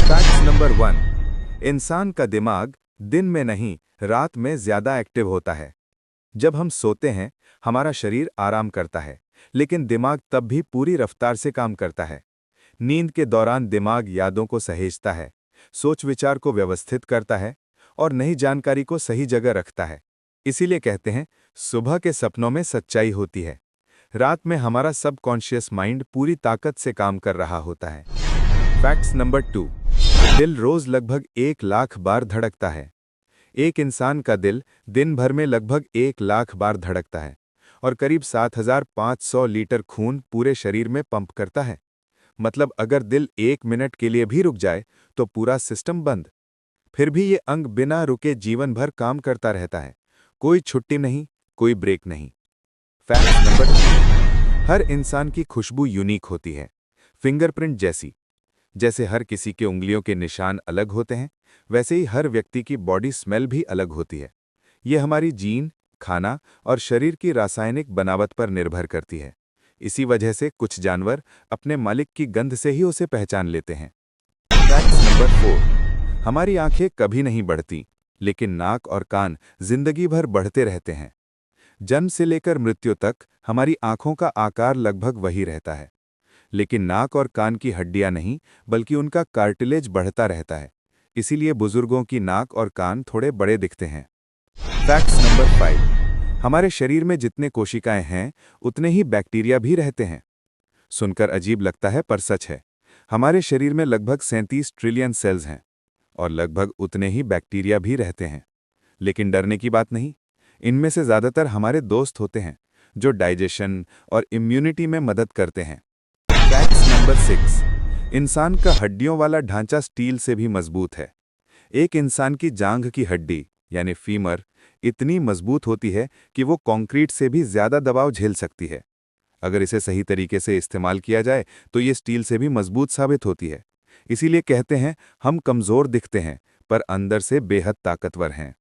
Fact number 1। इंसान का दिमाग दिन में नहीं, रात में ज्यादा एक्टिव होता है। जब हम सोते हैं, हमारा शरीर आराम करता है, लेकिन दिमाग तब भी पूरी रफ्तार से काम करता है। नींद के दौरान दिमाग यादों को सहेजता है, सोच विचार को व्यवस्थित करता है और नई जानकारी को सही जगह रखता है। इसीलिए कहते हैं, सुबह के सपनों में सच्चाई होती है। रात में हमारा सबकॉन्शियस माइंड पूरी ताकत से काम कर रहा होता है। Facts number 2। दिल रोज लगभग 1 लाख बार धड़कता है। एक इंसान का दिल दिन भर में लगभग 1 लाख बार धड़कता है और करीब 7,500 लीटर खून पूरे शरीर में पंप करता है। मतलब अगर दिल 1 मिनट के लिए भी रुक जाए तो पूरा सिस्टम बंद। फिर भी ये अंग बिना रुके जीवन भर काम करता रहता है। कोई छुट्टी नहीं, कोई ब्रेक नहीं। Fact number 3। हर इंसान की खुशबू यूनिक होती है, फिंगरप्रिंट जैसी। जैसे हर किसी के उंगलियों के निशान अलग होते हैं, वैसे ही हर व्यक्ति की बॉडी स्मेल भी अलग होती है। ये हमारी जीन, खाना और शरीर की रासायनिक बनावट पर निर्भर करती है। इसी वजह से कुछ जानवर अपने मालिक की गंध से ही उसे पहचान लेते हैं। Fact number 4। हमारी आंखें कभी नहीं बढ़ती, लेकिन नाक और कान जिंदगी भर बढ़ते रहते हैं। जन्म से लेकर मृत्यु तक हमारी आंखों का आकार लगभग वही रहता है, लेकिन नाक और कान की हड्डियां नहीं, बल्कि उनका कार्टिलेज बढ़ता रहता है। इसीलिए बुजुर्गों की नाक और कान थोड़े बड़े दिखते हैं। Fact number 5। हमारे शरीर में जितने कोशिकाएं हैं, उतने ही बैक्टीरिया भी रहते हैं। सुनकर अजीब लगता है, पर सच है। हमारे शरीर में लगभग 37 ट्रिलियन सेल्स हैं और लगभग उतने ही बैक्टीरिया भी रहते हैं। लेकिन डरने की बात नहीं, इनमें से ज्यादातर हमारे दोस्त होते हैं, जो डाइजेशन और इम्यूनिटी में मदद करते हैं। Fact number 6। इंसान का हड्डियों वाला ढांचा स्टील से भी मजबूत है। एक इंसान की जांघ की हड्डी यानी फीमर इतनी मजबूत होती है कि वो कंक्रीट से भी ज्यादा दबाव झेल सकती है। अगर इसे सही तरीके से इस्तेमाल किया जाए तो ये स्टील से भी मजबूत साबित होती है। इसीलिए कहते हैं, हम कमजोर दिखते हैं पर अंदर से बेहद ताकतवर हैं।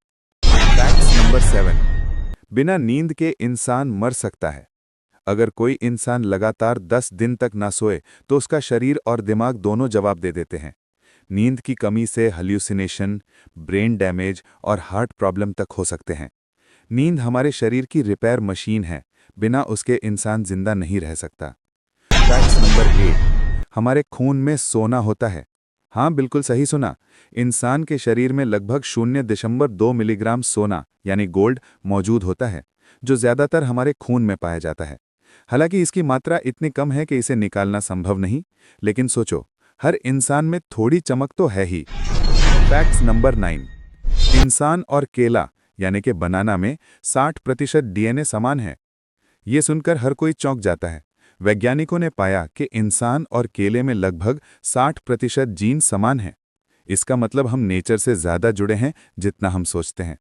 Fact number 7। बिना नींद के इंसान मर सकता है। अगर कोई इंसान लगातार 10 दिन तक ना सोए तो उसका शरीर और दिमाग दोनों जवाब दे देते हैं। नींद की कमी से हैल्यूसिनेशन, ब्रेन डैमेज और हार्ट प्रॉब्लम तक हो सकते हैं। नींद हमारे शरीर की रिपेयर मशीन है, बिना उसके इंसान जिंदा नहीं रह सकता। Fact number 8। हमारे खून में सोना होता है। हाँ, बिल्कुल सही सुना। इंसान के शरीर में लगभग 0.2 मिलीग्राम सोना यानी गोल्ड मौजूद होता है, जो ज्यादातर हमारे खून में पाया जाता है। हालांकि इसकी मात्रा इतनी कम है कि इसे निकालना संभव नहीं, लेकिन सोचो, हर इंसान में थोड़ी चमक तो है ही। Fact number 9। इंसान और केला यानी कि बनाना में 60% डीएनए समान है। ये सुनकर हर कोई चौंक जाता है। वैज्ञानिकों ने पाया कि इंसान और केले में लगभग 60% जीन समान है। इसका मतलब हम नेचर से ज्यादा जुड़े हैं जितना हम सोचते हैं।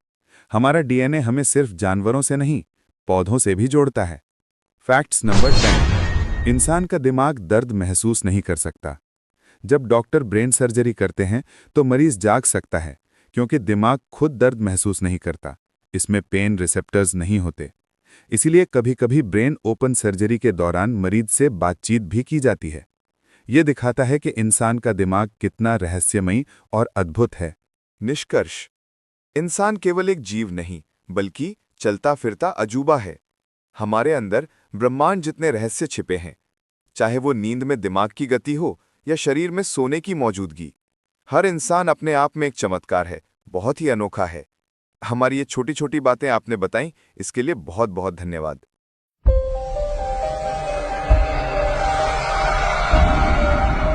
हमारा डीएनए हमें सिर्फ जानवरों से नहीं, पौधों से भी जोड़ता है। Facts number 10। इंसान का दिमाग दर्द महसूस नहीं कर सकता। जब डॉक्टर ब्रेन सर्जरी करते हैं तो मरीज जाग सकता है, क्योंकि दिमाग खुद दर्द महसूस नहीं करता। इसमें पेन रिसेप्टर्स नहीं होते। इसीलिए कभी-कभी ब्रेन ओपन सर्जरी के दौरान मरीज से बातचीत भी की जाती है। यह दिखाता है कि इंसान का दिमाग कितना रहस्यमयी और अद्भुत है। निष्कर्ष: इंसान केवल एक जीव नहीं, बल्कि चलता फिरता अजूबा है। हमारे अंदर ब्रह्मांड जितने रहस्य छिपे हैं, चाहे वो नींद में दिमाग की गति हो या शरीर में सोने की मौजूदगी। हर इंसान अपने आप में एक चमत्कार है, बहुत ही अनोखा है। हमारी ये छोटी छोटी बातें आपने बताई, इसके लिए बहुत बहुत धन्यवाद।